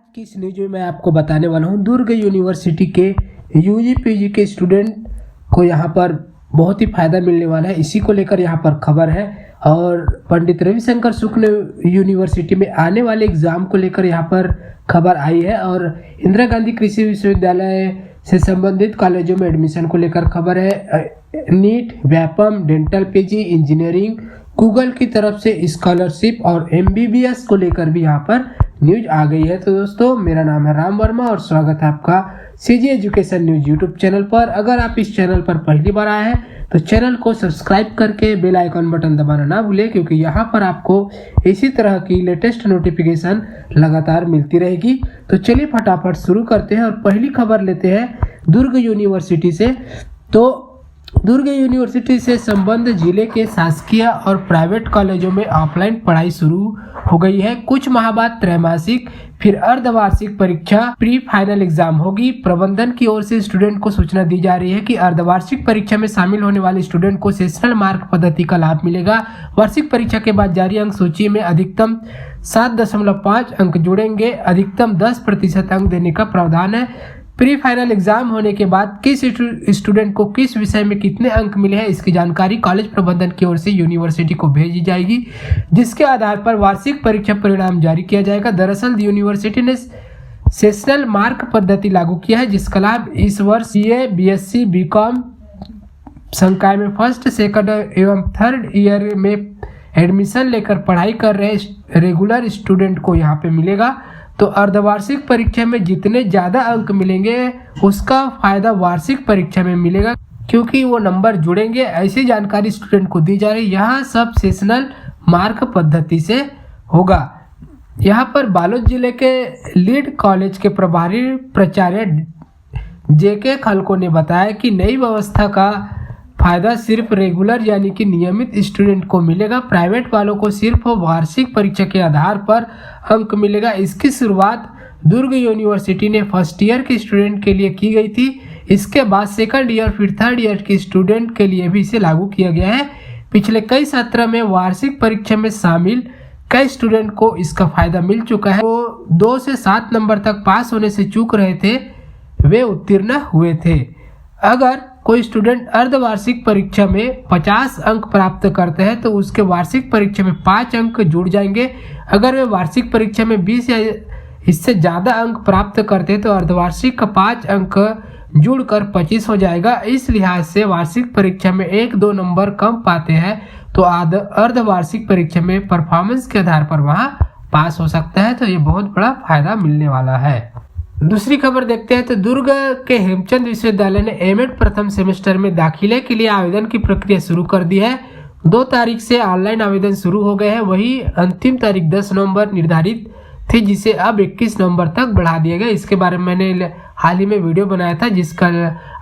की इस न्यूज में मैं आपको बताने वाला हूँ दुर्ग यूनिवर्सिटी के यूजी पीजी के स्टूडेंट को यहाँ पर बहुत ही फायदा मिलने वाला है। इसी को लेकर यहाँ पर खबर है और पंडित रविशंकर शुक्ल यूनिवर्सिटी में आने वाले एग्जाम को लेकर यहाँ पर खबर आई है और इंदिरा गांधी कृषि विश्वविद्यालय से संबंधित कॉलेजों में एडमिशन को लेकर खबर है। NEET, Vyapam, dental PG, engineering, Google की तरफ से स्कॉलरशिप और एमबीबीएस को लेकर भी यहाँ पर न्यूज आ गई है। तो दोस्तों, मेरा नाम है राम वर्मा और स्वागत है आपका CG education news YouTube channel पर। अगर आप इस चैनल पर पहली बार आए हैं तो चैनल को सब्सक्राइब करके बेल आइकन बटन दबाना ना भूलें, क्योंकि यहाँ पर आपको इसी तरह की लेटेस्ट नोटिफिकेशन लगातार मिलती रहेगी। तो चलिए फटाफट शुरू करते हैं और पहली खबर लेते हैं दुर्ग यूनिवर्सिटी से। तो दुर्ग यूनिवर्सिटी से संबंध जिले के शासकीय और प्राइवेट कॉलेजों में ऑफलाइन पढ़ाई शुरू हो गई है। कुछ माह बाद त्रैमासिक फिर अर्धवार्षिक परीक्षा प्री फाइनल एग्जाम होगी। प्रबंधन की ओर से स्टूडेंट को सूचना दी जा रही है कि अर्धवार्षिक परीक्षा में शामिल होने वाले स्टूडेंट को सेशनल मार्क पद्धति का लाभ मिलेगा। वार्षिक परीक्षा के बाद जारी अंक सूची में अधिकतम 7.5 अंक जुड़ेंगे। अधिकतम 10% अंक देने का प्रावधान है। प्री फाइनल एग्जाम होने के बाद किस स्टूडेंट को किस विषय में कितने अंक मिले हैं, इसकी जानकारी कॉलेज प्रबंधन की ओर से यूनिवर्सिटी को भेजी जाएगी, जिसके आधार पर वार्षिक परीक्षा परिणाम जारी किया जाएगा। दरअसल यूनिवर्सिटी ने सेशनल मार्क पद्धति लागू किया है, जिसका लाभ इस वर्ष बीए, बीएससी, बीकॉम संकाय में फर्स्ट, सेकंड एवं थर्ड ईयर में एडमिशन लेकर पढ़ाई कर रहे रेगुलर स्टूडेंट को यहाँ पे मिलेगा। तो अर्धवार्षिक परीक्षा में जितने ज़्यादा अंक मिलेंगे उसका फायदा वार्षिक परीक्षा में मिलेगा, क्योंकि वो नंबर जुड़ेंगे। ऐसी जानकारी स्टूडेंट को दी जा रही है। यहाँ सब सेशनल मार्क पद्धति से होगा। यहाँ पर बालोद जिले के लीड कॉलेज के प्रभारी प्राचार्य जेके खलको ने बताया कि नई व्यवस्था का फायदा सिर्फ रेगुलर यानी कि नियमित स्टूडेंट को मिलेगा। प्राइवेट वालों को सिर्फ वार्षिक परीक्षा के आधार पर अंक मिलेगा। इसकी शुरुआत दुर्ग यूनिवर्सिटी ने फर्स्ट ईयर के स्टूडेंट के लिए की गई थी। इसके बाद सेकंड ईयर फिर थर्ड ईयर के स्टूडेंट के लिए भी इसे लागू किया गया है। पिछले कई सत्र में वार्षिक परीक्षा में शामिल कई स्टूडेंट को इसका फायदा मिल चुका है। वो 2 से 7 नंबर तक पास होने से चूक रहे थे, वे उत्तीर्ण हुए थे। अगर कोई स्टूडेंट अर्धवार्षिक परीक्षा में 50 अंक प्राप्त करते हैं तो उसके वार्षिक परीक्षा में 5 अंक जुड़ जाएंगे। अगर वे वार्षिक परीक्षा में 20 या इससे ज़्यादा अंक प्राप्त करते हैं तो अर्धवार्षिक का 5 अंक जुड़कर 25 हो जाएगा। इस लिहाज से वार्षिक परीक्षा में 1-2 नंबर कम पाते हैं तो अर्धवार्षिक परीक्षा में परफॉर्मेंस के आधार पर वहाँ पास हो सकता है। तो ये बहुत बड़ा फायदा मिलने वाला है। दूसरी खबर देखते हैं तो दुर्ग के हेमचंद विश्वविद्यालय ने एमएड प्रथम सेमेस्टर में दाखिले के लिए आवेदन की प्रक्रिया शुरू कर दी है। 2 तारीख से ऑनलाइन आवेदन शुरू हो गए हैं। वही अंतिम तारीख 10 नवंबर निर्धारित थी, जिसे अब 21 नवंबर तक बढ़ा दिया गया। इसके बारे में मैंने हाल ही में वीडियो बनाया था, जिसका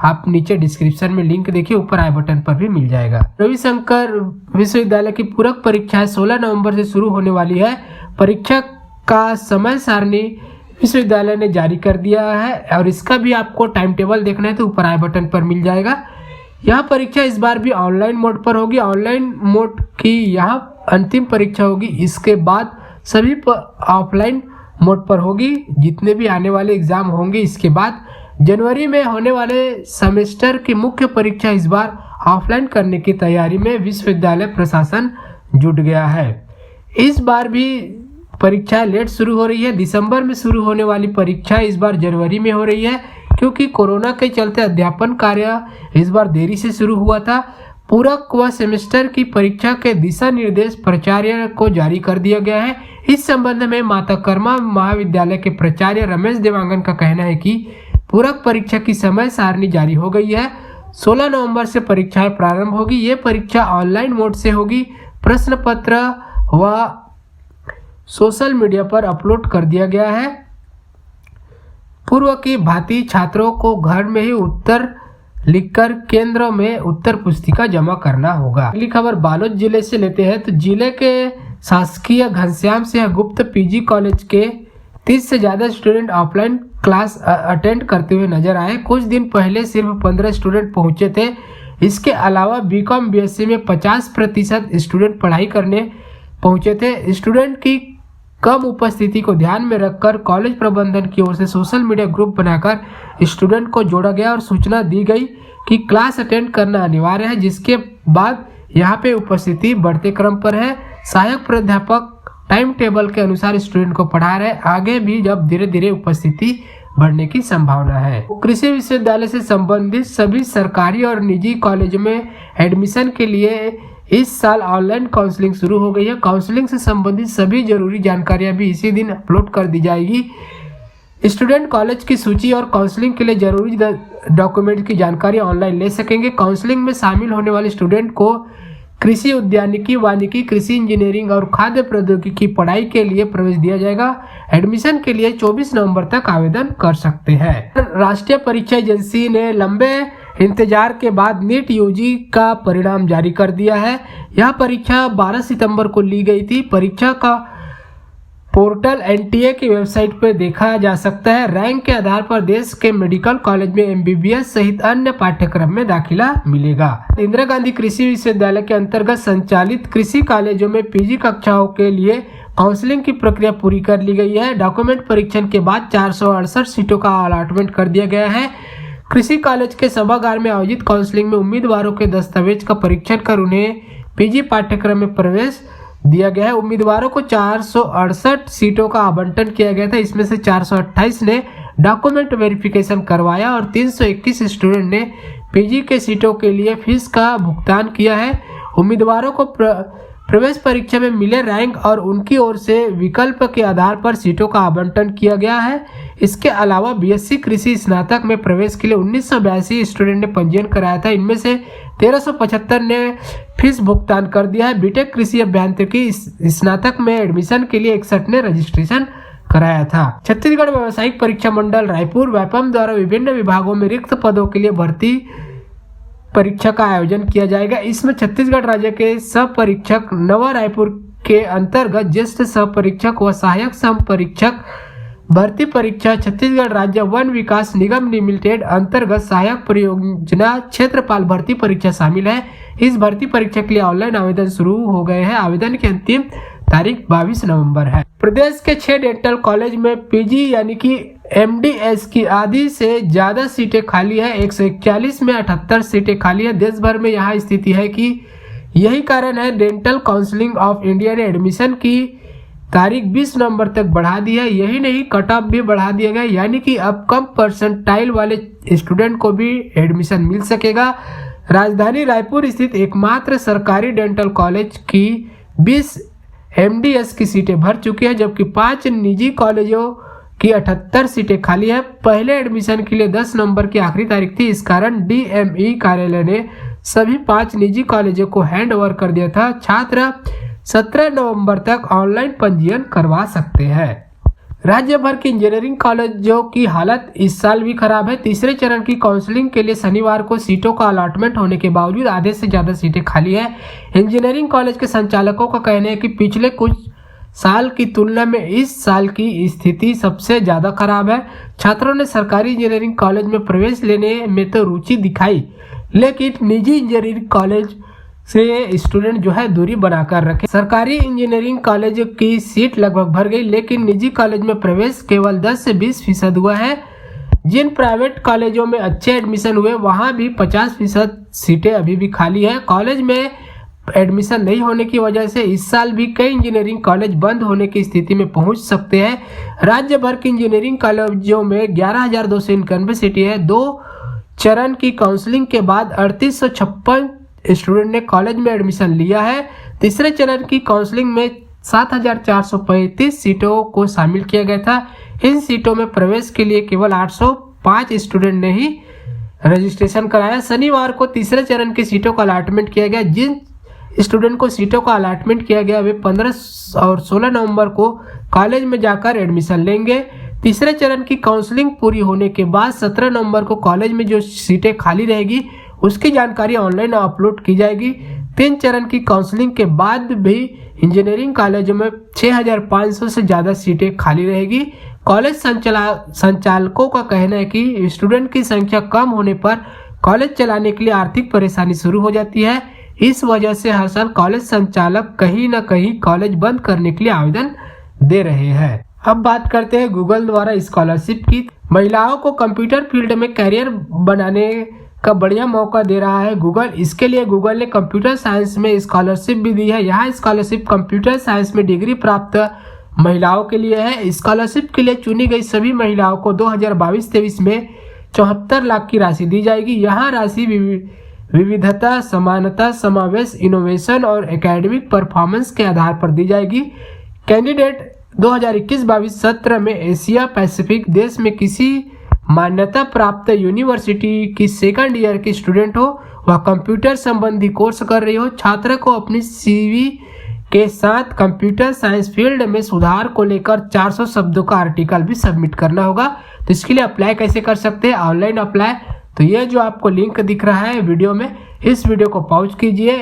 आप नीचे डिस्क्रिप्शन में लिंक देखिए, ऊपर आई बटन पर भी मिल जाएगा। रविशंकर विश्वविद्यालय की पूरक परीक्षाएं 16 नवंबर से शुरू होने वाली है। परीक्षा का समय सारणी विश्वविद्यालय ने जारी कर दिया है और इसका भी आपको टाइम टेबल देखना है तो ऊपर आई बटन पर मिल जाएगा। यह परीक्षा इस बार भी ऑनलाइन मोड पर होगी। ऑनलाइन मोड की यह अंतिम परीक्षा होगी। इसके बाद सभी ऑफलाइन मोड पर होगी, जितने भी आने वाले एग्जाम होंगे। इसके बाद जनवरी में होने वाले सेमेस्टर की मुख्य परीक्षा इस बार ऑफलाइन करने की तैयारी में विश्वविद्यालय प्रशासन जुट गया है। इस बार भी परीक्षा लेट शुरू हो रही है। दिसंबर में शुरू होने वाली परीक्षा इस बार जनवरी में हो रही है, क्योंकि कोरोना के चलते अध्यापन कार्य इस बार देरी से शुरू हुआ था। पूरक व सेमेस्टर की परीक्षा के दिशा निर्देश प्राचार्य को जारी कर दिया गया है। इस संबंध में माता कर्मा महाविद्यालय के प्राचार्य रमेश देवांगन का कहना है कि पूरक परीक्षा की समय सारणी जारी हो गई है। 16 नवंबर से परीक्षाएं प्रारंभ होगी। ये परीक्षा ऑनलाइन मोड से होगी। प्रश्न पत्र व सोशल मीडिया पर अपलोड कर दिया गया है। पूर्व की भांति छात्रों को घर में ही उत्तर लिखकर केंद्रों में उत्तर पुस्तिका जमा करना होगा। अगली खबर बालोद जिले से लेते हैं तो जिले के शासकीय घनश्याम सिंह गुप्त पीजी कॉलेज के 30 से ज़्यादा स्टूडेंट ऑफलाइन क्लास अटेंड करते हुए नजर आए। कुछ दिन पहले सिर्फ 15 स्टूडेंट पहुंचे थे। इसके अलावा बीकॉम बीएससी में 50% स्टूडेंट पढ़ाई करने पहुंचे थे। स्टूडेंट की कम उपस्थिति को ध्यान में रखकर कॉलेज प्रबंधन की ओर से सोशल मीडिया ग्रुप बनाकर स्टूडेंट को जोड़ा गया और सूचना दी गई कि क्लास अटेंड करना अनिवार्य है, जिसके बाद यहाँ पे उपस्थिति बढ़ते क्रम पर है। सहायक प्राध्यापक टाइम टेबल के अनुसार स्टूडेंट को पढ़ा रहे, आगे भी जब धीरे धीरे उपस्थिति बढ़ने की संभावना है। कृषि विश्वविद्यालय से संबंधित सभी सरकारी और निजी कॉलेजों में एडमिशन के लिए इस साल ऑनलाइन काउंसलिंग शुरू हो गई है। काउंसलिंग से संबंधित सभी जरूरी जानकारियां भी इसी दिन अपलोड कर दी जाएगी। स्टूडेंट कॉलेज की सूची और काउंसलिंग के लिए जरूरी डॉक्यूमेंट की जानकारी ऑनलाइन ले सकेंगे। काउंसलिंग में शामिल होने वाले स्टूडेंट को कृषि उद्यानिकी, वानिकी, कृषि इंजीनियरिंग और खाद्य प्रौद्योगिकी की पढ़ाई के लिए प्रवेश दिया जाएगा। एडमिशन के लिए 24 नवंबर तक आवेदन कर सकते हैं। राष्ट्रीय परीक्षा एजेंसी ने लंबे इंतजार के बाद नीट यूजी का परिणाम जारी कर दिया है। यह परीक्षा 12 सितंबर को ली गई थी। परीक्षा का पोर्टल एनटीए की वेबसाइट पर देखा जा सकता है। रैंक के आधार पर देश के मेडिकल कॉलेज में एमबीबीएस सहित अन्य पाठ्यक्रम में दाखिला मिलेगा। इंदिरा गांधी कृषि विश्वविद्यालय के अंतर्गत संचालित कृषि कॉलेजों में पीजी कक्षाओं के लिए काउंसलिंग की प्रक्रिया पूरी कर ली गई है। डॉक्यूमेंट परीक्षण के बाद 468 सीटों का अलॉटमेंट कर दिया गया है। कृषि कॉलेज के सभागार में आयोजित काउंसलिंग में उम्मीदवारों के दस्तावेज का परीक्षण कर उन्हें पीजी पाठ्यक्रम में प्रवेश दिया गया है। उम्मीदवारों को 468 सीटों का आवंटन किया गया था। इसमें से 428 ने डॉक्यूमेंट वेरिफिकेशन करवाया और 321 स्टूडेंट ने पीजी के सीटों के लिए फीस का भुगतान किया है। उम्मीदवारों को प्रवेश परीक्षा में मिले रैंक और उनकी ओर से विकल्प के आधार पर सीटों का आवंटन किया गया है। इसके अलावा बीएससी कृषि स्नातक में प्रवेश के लिए 1982 स्टूडेंट ने पंजीयन कराया था। इनमें से 1375 ने फीस भुगतान कर दिया है। बीटेक कृषि अभियांत्रिकी स्नातक में एडमिशन के लिए 61 ने रजिस्ट्रेशन कराया था। छत्तीसगढ़ व्यावसायिक परीक्षा मंडल रायपुर व्यापम द्वारा विभिन्न विभागों में रिक्त पदों के लिए भर्ती परीक्षा का आयोजन किया जाएगा। इसमें छत्तीसगढ़ राज्य के सह परीक्षक, नवा रायपुर के अंतर्गत ज्येष्ठ सह परीक्षक व सहायक सह परीक्षक भर्ती परीक्षा, छत्तीसगढ़ राज्य वन विकास निगम लिमिटेड अंतर्गत सहायक परियोजना क्षेत्रपाल भर्ती परीक्षा शामिल है। इस भर्ती परीक्षा के लिए ऑनलाइन आवेदन शुरू हो गए हैं। आवेदन की अंतिम तारीख 22 नवंबर है। प्रदेश के 6 डेंटल कॉलेज में पीजी यानी कि एमडीएस की आधी से ज्यादा सीटें खाली है। 141 में 78 सीटें खाली है। देश भर में यहाँ स्थिति है कि यही कारण है डेंटल काउंसिलिंग ऑफ इंडिया ने एडमिशन की तारीख 20 नवंबर तक बढ़ा दी है। यही नहीं, कट ऑफ भी बढ़ा दिया गया, यानी कि अब कम परसेंटाइल वाले स्टूडेंट को भी एडमिशन मिल सकेगा। राजधानी रायपुर स्थित एकमात्र सरकारी डेंटल कॉलेज की 20 एमडीएस की सीटें भर चुकी है, जबकि 5 निजी कॉलेजों की 78 सीटें खाली है। पहले एडमिशन के लिए 10 नवंबर की आखिरी तारीख थी। इस कारण डीएमई कार्यालय ने सभी 5 निजी कॉलेजों को हैंड ओवर कर दिया था। छात्र 17 नवंबर तक ऑनलाइन पंजीयन करवा सकते हैं। राज्य भर के इंजीनियरिंग कॉलेजों की हालत इस साल भी खराब है। तीसरे चरण की काउंसलिंग के लिए शनिवार को सीटों का अलॉटमेंट होने के बावजूद आधे से ज्यादा सीटें खाली है। इंजीनियरिंग कॉलेज के संचालकों का कहना है कि पिछले कुछ साल की तुलना में इस साल की स्थिति सबसे ज्यादा खराब है। छात्रों ने सरकारी इंजीनियरिंग कॉलेज में प्रवेश लेने में तो रुचि दिखाई, लेकिन निजी इंजीनियरिंग कॉलेज से स्टूडेंट जो है दूरी बनाकर रखे। सरकारी इंजीनियरिंग कॉलेज की सीट लगभग भर गई, लेकिन निजी कॉलेज में प्रवेश केवल 10 से 20% हुआ है। जिन प्राइवेट कॉलेजों में अच्छे एडमिशन हुए वहां भी 50% सीटें अभी भी खाली है। कॉलेज में एडमिशन नहीं होने की वजह से इस साल भी कई इंजीनियरिंग कॉलेज बंद होने की स्थिति में पहुंच सकते हैं। राज्य भर के इंजीनियरिंग कॉलेजों में 11,291 सीटें हैं। 2 चरण की काउंसलिंग के बाद 3856 स्टूडेंट ने कॉलेज में एडमिशन लिया है। तीसरे चरण की काउंसलिंग में 7,435 सीटों को शामिल किया गया था। इन सीटों में प्रवेश के लिए केवल 805 स्टूडेंट ने ही रजिस्ट्रेशन कराया। शनिवार को तीसरे चरण की सीटों का अलॉटमेंट किया गया। जिन स्टूडेंट को सीटों का अलॉटमेंट किया गया वे 15 और 16 नवंबर को कॉलेज में जाकर एडमिशन लेंगे। तीसरे चरण की काउंसलिंग पूरी होने के बाद 17 नवंबर को कॉलेज में जो सीटें खाली रहेगी उसकी जानकारी ऑनलाइन अपलोड की जाएगी। 3 चरण की काउंसलिंग के बाद भी इंजीनियरिंग कॉलेजों में 6,500 से ज़्यादा सीटें खाली रहेगी। कॉलेज संचालकों का कहना है कि स्टूडेंट की संख्या कम होने पर कॉलेज चलाने के लिए आर्थिक परेशानी शुरू हो जाती है। इस वजह से हर साल कॉलेज संचालक कहीं न कहीं कॉलेज बंद करने के लिए आवेदन दे रहे हैं। अब बात करते हैं गूगल द्वारा स्कॉलरशिप की। महिलाओं को कंप्यूटर फील्ड में करियर बनाने का बढ़िया मौका दे रहा है गूगल। इसके लिए गूगल ने कंप्यूटर साइंस में स्कॉलरशिप भी दी है। यहाँ स्कॉलरशिप कंप्यूटर साइंस में डिग्री प्राप्त महिलाओं के लिए है। स्कॉलरशिप के लिए चुनी गई सभी महिलाओं को 2022-23 में 74 लाख की राशि दी जाएगी। यहाँ राशि विविधता, समानता, समावेश, इनोवेशन और एकेडमिक परफॉर्मेंस के आधार पर दी जाएगी। कैंडिडेट 2021-22 सत्र में एशिया पैसिफिक देश में किसी मान्यता प्राप्त यूनिवर्सिटी की सेकंड ईयर की स्टूडेंट हो, वह कंप्यूटर संबंधी कोर्स कर रही हो। छात्र को अपनी सीवी के साथ कंप्यूटर साइंस फील्ड में सुधार को लेकर 400 शब्दों का आर्टिकल भी सबमिट करना होगा। तो इसके लिए अप्लाई कैसे कर सकते हैं, ऑनलाइन अप्लाई। तो ये जो आपको लिंक दिख रहा है वीडियो में, इस वीडियो को पॉज कीजिए,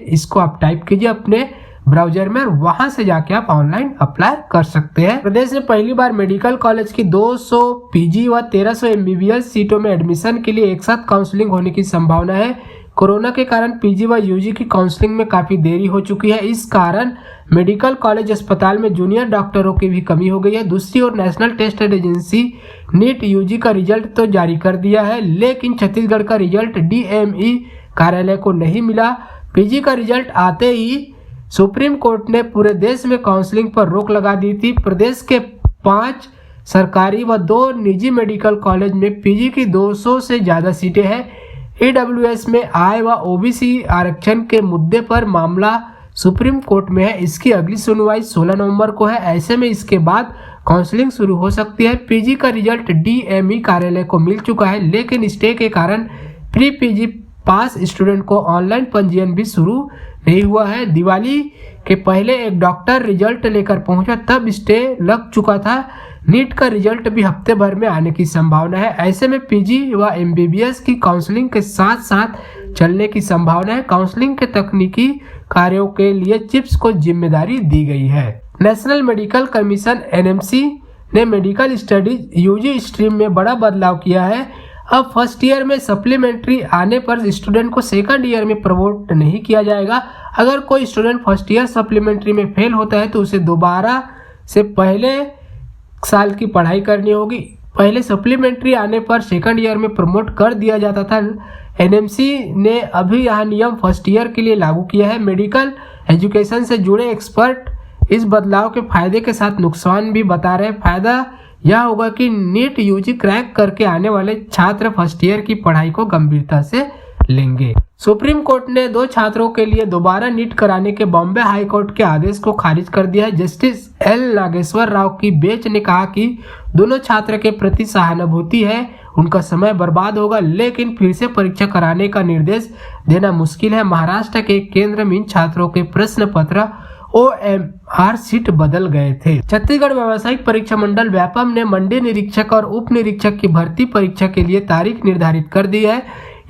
इसको आप टाइप कीजिए अपने ब्राउजर में, वहां से जाके आप ऑनलाइन अप्लाई कर सकते हैं। प्रदेश में पहली बार मेडिकल कॉलेज की 200 पीजी व 1300 एमबीबीएस सीटों में एडमिशन के लिए एक साथ काउंसलिंग होने की संभावना है। कोरोना के कारण पीजी व यूजी की काउंसलिंग में काफी देरी हो चुकी है। इस कारण मेडिकल कॉलेज अस्पताल में जूनियर डॉक्टरों की भी कमी हो गई है। दूसरी ओर National Test Agency NEET UG का रिजल्ट तो जारी कर दिया है, लेकिन छत्तीसगढ़ का रिजल्ट डीएमई कार्यालय को नहीं मिला। पीजी का रिजल्ट आते ही सुप्रीम कोर्ट ने पूरे देश में काउंसलिंग पर रोक लगा दी थी। प्रदेश के 5 सरकारी व 2 निजी मेडिकल कॉलेज में पीजी की 200 से ज्यादा सीटें हैं। ईडब्ल्यूएस में आय व ओबीसी आरक्षण के मुद्दे पर मामला सुप्रीम कोर्ट में है। इसकी अगली सुनवाई 16 नवंबर को है। ऐसे में इसके बाद काउंसलिंग शुरू हो सकती है। पीजी का रिजल्ट डीएमई कार्यालय को मिल चुका है, लेकिन स्टे के कारण प्री पीजी पास स्टूडेंट को ऑनलाइन पंजीयन भी शुरू नहीं हुआ है। दिवाली के पहले एक डॉक्टर रिजल्ट लेकर पहुंचा, तब स्टे लग चुका था। नीट का रिजल्ट भी हफ्ते भर में आने की संभावना है। ऐसे में पीजी व एमबीबीएस की काउंसलिंग के साथ साथ चलने की संभावना है। काउंसलिंग के तकनीकी कार्यों के लिए चिप्स को जिम्मेदारी दी गई है। नेशनल मेडिकल कमीशन एनएमसी ने मेडिकल स्टडीज यूजी स्ट्रीम में बड़ा बदलाव किया है। अब फर्स्ट ईयर में सप्लीमेंट्री आने पर स्टूडेंट को सेकंड ईयर में प्रमोट नहीं किया जाएगा। अगर कोई स्टूडेंट फर्स्ट ईयर सप्लीमेंट्री में फेल होता है तो उसे दोबारा से पहले साल की पढ़ाई करनी होगी। पहले सप्लीमेंट्री आने पर सेकंड ईयर में प्रमोट कर दिया जाता था। एनएमसी ने अभी यह नियम फर्स्ट ईयर के लिए लागू किया है। मेडिकल एजुकेशन से जुड़े एक्सपर्ट इस बदलाव के फायदे के साथ नुकसान भी बता रहे हैं। फायदा यह होगा कि नीट यूजी क्रैक करके आने वाले छात्र फर्स्ट ईयर की पढ़ाई को गंभीरता से लेंगे। सुप्रीम कोर्ट ने 2 छात्रों के लिए दोबारा नीट कराने के बॉम्बे हाई कोर्ट के आदेश को खारिज कर दिया है। जस्टिस एल नागेश्वर राव की बेंच ने कहा कि दोनों छात्र के प्रति सहानुभूति है, उनका समय बर्बाद होगा, लेकिन फिर से परीक्षा कराने का निर्देश देना मुश्किल है। महाराष्ट्र के केंद्र में इन छात्रों के प्रश्न पत्र OMR सीट बदल गए थे। छत्तीसगढ़ व्यावसायिक परीक्षा मंडल व्यापम ने मंडी निरीक्षक और उप निरीक्षक की भर्ती परीक्षा के लिए तारीख निर्धारित कर दी है।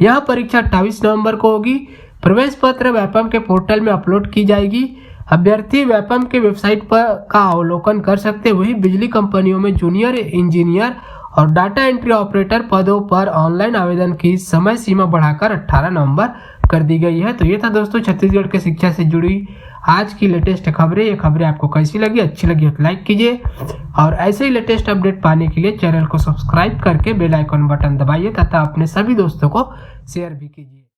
यह परीक्षा 28 नवंबर को होगी। प्रवेश पत्र व्यापम के पोर्टल में अपलोड की जाएगी। अभ्यर्थी व्यापम के वेबसाइट पर का अवलोकन कर सकते। वही बिजली कंपनियों में जूनियर इंजीनियर और डाटा एंट्री ऑपरेटर पदों पर ऑनलाइन आवेदन की समय सीमा बढ़ाकर 18 नवंबर कर दी गई है। तो ये था दोस्तों छत्तीसगढ़ के शिक्षा से जुड़ी आज की लेटेस्ट खबरें। ये खबरें आपको कैसी लगी, अच्छी लगी तो लाइक कीजिए और ऐसे ही लेटेस्ट अपडेट पाने के लिए चैनल को सब्सक्राइब करके बेल आइकन बटन दबाइए तथा अपने सभी दोस्तों को शेयर भी कीजिए।